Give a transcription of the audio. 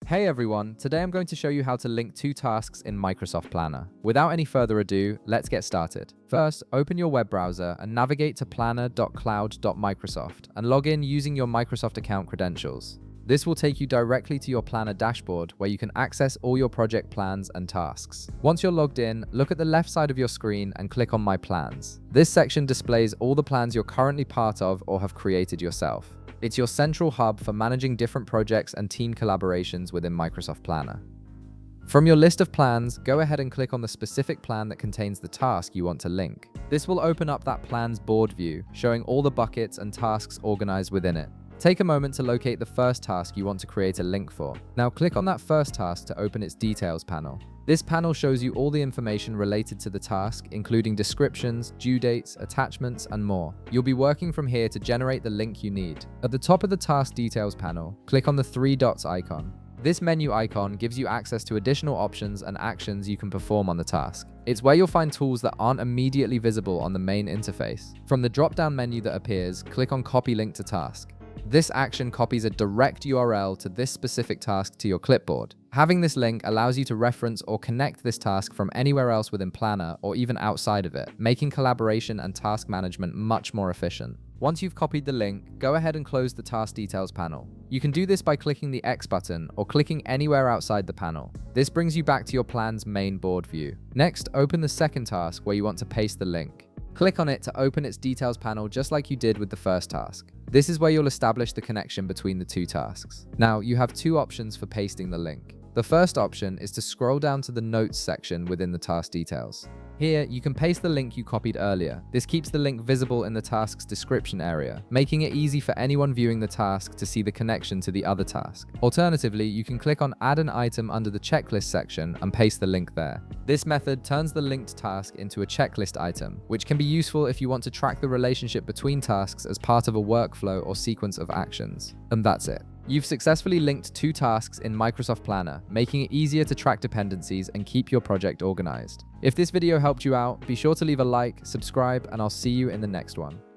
Hey everyone, today I'm going to show you how to link two tasks in Microsoft Planner. Without any further ado, let's get started. First, open your web browser and navigate to planner.cloud.microsoft and log in using your Microsoft account credentials. This will take you directly to your Planner dashboard where you can access all your project plans and tasks. Once you're logged in, look at the left side of your screen and click on My Plans. This section displays all the plans you're currently part of or have created yourself. It's your central hub for managing different projects and team collaborations within Microsoft Planner. From your list of plans, go ahead and click on the specific plan that contains the task you want to link. This will open up that plan's board view, showing all the buckets and tasks organized within it. Take a moment to locate the first task you want to create a link for. Now click on that first task to open its details panel. This panel shows you all the information related to the task, including descriptions, due dates, attachments, and more. You'll be working from here to generate the link you need. At the top of the task details panel, click on the three dots icon. This menu icon gives you access to additional options and actions you can perform on the task. It's where you'll find tools that aren't immediately visible on the main interface. From the drop-down menu that appears, click on Copy Link to Task. This action copies a direct URL to this specific task to your clipboard. Having this link allows you to reference or connect this task from anywhere else within Planner or even outside of it, making collaboration and task management much more efficient. Once you've copied the link, go ahead and close the task details panel. You can do this by clicking the X button or clicking anywhere outside the panel. This brings you back to your plan's main board view. Next, open the second task where you want to paste the link. Click on it to open its details panel just like you did with the first task. This is where you'll establish the connection between the two tasks. Now, you have two options for pasting the link. The first option is to scroll down to the Notes section within the task details. Here, you can paste the link you copied earlier. This keeps the link visible in the task's description area, making it easy for anyone viewing the task to see the connection to the other task. Alternatively, you can click on Add an item under the checklist section and paste the link there. This method turns the linked task into a checklist item, which can be useful if you want to track the relationship between tasks as part of a workflow or sequence of actions. And that's it. You've successfully linked two tasks in Microsoft Planner, making it easier to track dependencies and keep your project organized. If this video helped you out, be sure to leave a like, subscribe, and I'll see you in the next one.